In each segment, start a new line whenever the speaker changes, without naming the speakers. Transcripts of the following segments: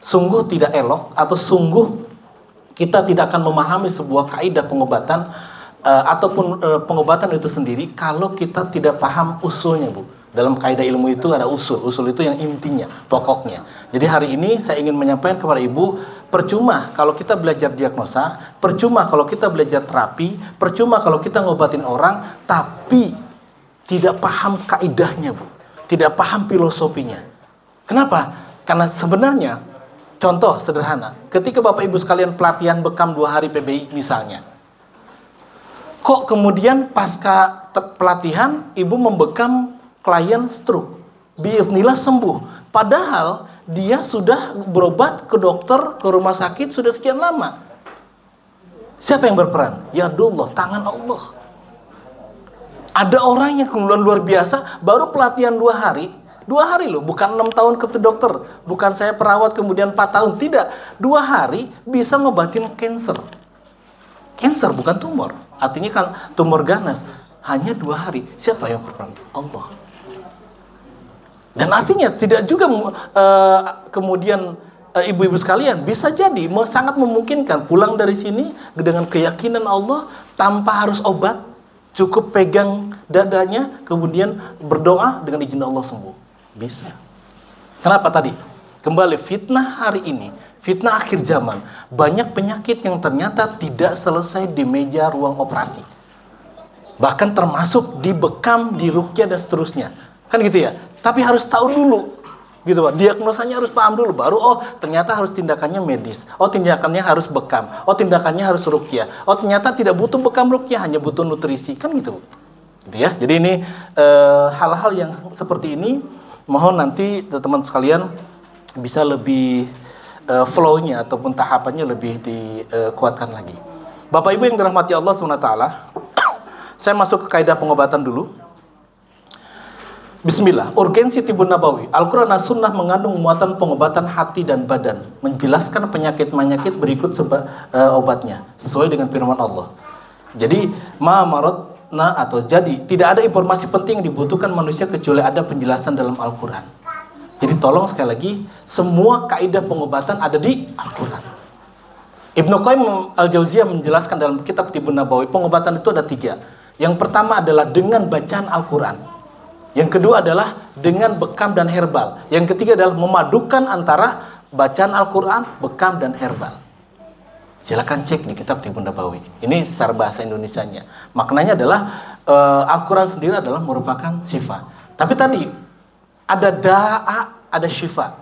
sungguh tidak elok atau sungguh kita tidak akan memahami sebuah kaidah pengobatan ataupun pengobatan itu sendiri kalau kita tidak paham usulnya, Bu. Dalam kaidah ilmu itu ada usul. Usul itu yang intinya, pokoknya. Jadi hari ini saya ingin menyampaikan kepada Ibu, percuma kalau kita belajar diagnosa, percuma kalau kita belajar terapi, percuma kalau kita ngobatin orang, tapi tidak paham kaidahnya, Bu. Tidak paham filosofinya. Kenapa? Karena sebenarnya, contoh sederhana, ketika Bapak Ibu sekalian pelatihan bekam 2 hari PBI misalnya, kok kemudian pasca pelatihan Ibu membekam klien stroke, biiznillah sembuh, padahal dia sudah berobat ke dokter, ke rumah sakit sudah sekian lama. Siapa yang berperan? Ya Allah, tangan Allah. Ada orang yang kemudian luar biasa, baru pelatihan 2 hari, 2 hari loh, bukan 6 tahun ke dokter, bukan saya perawat kemudian 4 tahun, tidak, 2 hari bisa ngobatin cancer. Cancer bukan tumor, artinya kan tumor ganas, hanya 2 hari. Siapa yang berperan? Allah. Dan artinya tidak juga kemudian ibu-ibu sekalian bisa jadi sangat memungkinkan pulang dari sini dengan keyakinan Allah tanpa harus obat, cukup pegang dadanya kemudian berdoa dengan izin Allah sembuh. Bisa. Kenapa tadi? Kembali fitnah hari ini, fitnah akhir zaman, banyak penyakit yang ternyata tidak selesai di meja ruang operasi. Bahkan termasuk di bekam, di ruqyah dan seterusnya. Kan gitu ya? Tapi harus tahu dulu, gitu Pak. Diagnosanya harus paham dulu, baru ternyata harus tindakannya medis. Tindakannya harus bekam. Tindakannya harus ruqyah. Ternyata tidak butuh bekam ruqyah, hanya butuh nutrisi. Kan gitu. Gitu ya. Jadi ini hal-hal yang seperti ini mohon nanti teman-teman sekalian bisa lebih flow-nya ataupun tahapannya lebih dikuatkan lagi. Bapak Ibu yang dirahmati Allah SWT, saya masuk ke kaidah pengobatan dulu. Bismillah, urgensi Tibbun Nabawi. Al-Quran dan Sunnah mengandung muatan pengobatan hati dan badan, menjelaskan penyakit-penyakit berikut obatnya sesuai dengan firman Allah. Jadi jadi tidak ada informasi penting yang dibutuhkan manusia kecuali ada penjelasan dalam Al-Quran. Jadi tolong sekali lagi, semua kaidah pengobatan ada di Al-Quran. Ibnu Qayyim Al-Jauziyah menjelaskan dalam kitab Tibbun Nabawi, pengobatan itu ada 3. Yang pertama adalah dengan bacaan Al-Quran. Yang kedua adalah dengan bekam dan herbal. Yang ketiga adalah memadukan antara bacaan Al-Quran, bekam, dan herbal. Silakan cek di kitab Tibbun Nabawi. Ini secara bahasa Indonesianya. Maknanya adalah Al-Quran sendiri adalah merupakan syifa. Tapi tadi ada da'a, ada syifa.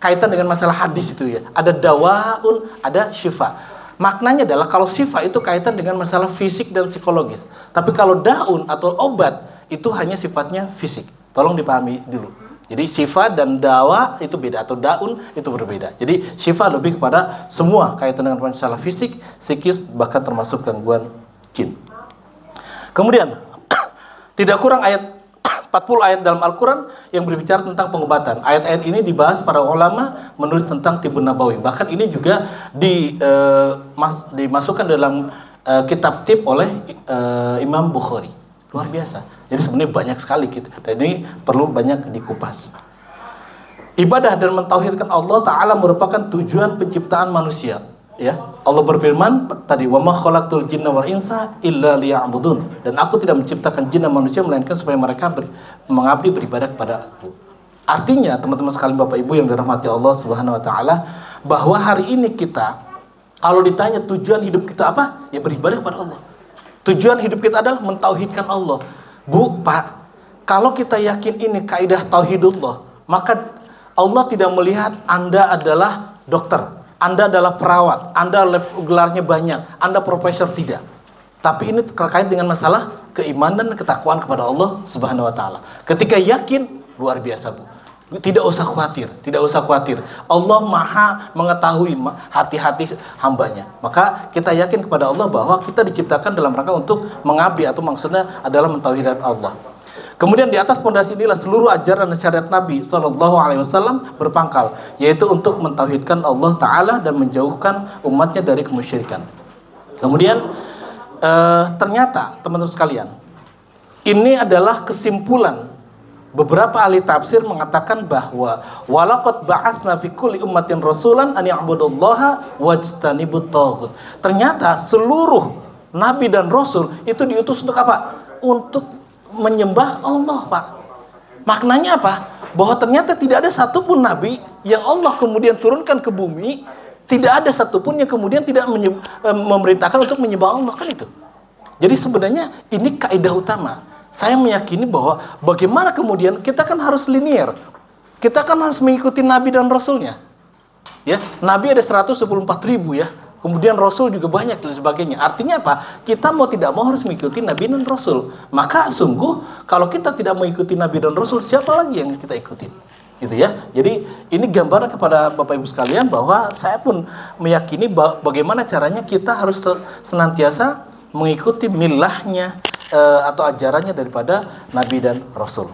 Kaitan dengan masalah hadis itu ya. Ada dawaun, ada syifa. Maknanya adalah kalau syifa itu kaitan dengan masalah fisik dan psikologis. Tapi kalau daun atau obat itu hanya sifatnya fisik. Tolong dipahami dulu. Jadi syifa dan dawa itu beda, atau daun itu berbeda. Jadi syifa lebih kepada semua kaitan dengan masalah fisik, psikis, bahkan termasuk gangguan jin. Kemudian tidak kurang 40 ayat dalam Al-Quran yang berbicara tentang pengobatan. Ayat-ayat ini dibahas para ulama menulis tentang Tibbun Nabawi. Bahkan ini juga dimasukkan dalam kitab tib oleh Imam Bukhari. Luar biasa. Jadi sebenarnya banyak sekali gitu. Dan ini perlu banyak dikupas. Ibadah dan mentauhidkan Allah Ta'ala merupakan tujuan penciptaan manusia. Ya, Allah berfirman tadi, wa ma khalaqtul jinna wal insa illa liya'budun. Dan aku tidak menciptakan jin dan manusia melainkan supaya mereka mengabdi beribadah kepada Aku. Artinya, teman-teman sekalian, Bapak Ibu yang dirahmati Allah Subhanahu wa taala, bahwa hari ini kita kalau ditanya tujuan hidup kita apa? Ya beribadah kepada Allah. Tujuan hidup kita adalah mentauhidkan Allah. Bu, Pak, kalau kita yakin ini kaidah tauhidullah, maka Allah tidak melihat Anda adalah dokter, Anda adalah perawat, Anda gelarnya banyak, Anda profesor, tidak. Tapi ini terkait dengan masalah keimanan dan ketakwaan kepada Allah Subhanahu wa taala. Ketika yakin, luar biasa, Bu. Tidak usah khawatir, tidak usah khawatir. Allah Maha mengetahui hati-hati hambanya. Maka kita yakin kepada Allah bahwa kita diciptakan dalam rangka untuk mengabdi, atau maksudnya adalah mentauhidkan Allah. Kemudian di atas pondasi inilah seluruh ajaran dan syariat Nabi SAW berpangkal, yaitu untuk mentauhidkan Allah Ta'ala dan menjauhkan umatnya dari kemusyrikan. Kemudian ternyata teman-teman sekalian, ini adalah kesimpulan Beberapa ahli tafsir mengatakan bahwa walaqad ba'atsna fi kulli ummatin rasulan an ya'budullaha wajtanibut taghut. Ternyata seluruh nabi dan rasul itu diutus untuk apa? Untuk menyembah Allah, Pak. Maknanya apa? Bahwa ternyata tidak ada satupun nabi yang Allah kemudian turunkan ke bumi, tidak ada satupun yang kemudian tidak memerintahkan untuk menyembah Allah, kan itu. Jadi sebenarnya ini kaidah utama. Saya meyakini bahwa bagaimana kemudian kita kan harus linear. Kita kan harus mengikuti Nabi dan Rasulnya. Ya, Nabi ada 114.000 ya. Kemudian Rasul juga banyak dan sebagainya. Artinya apa? Kita mau tidak mau harus mengikuti Nabi dan Rasul. Maka sungguh kalau kita tidak mengikuti Nabi dan Rasul, siapa lagi yang kita ikuti? Gitu ya. Jadi ini gambaran kepada Bapak Ibu sekalian bahwa saya pun meyakini bagaimana caranya kita harus senantiasa mengikuti milahnya atau ajarannya daripada Nabi dan Rasul.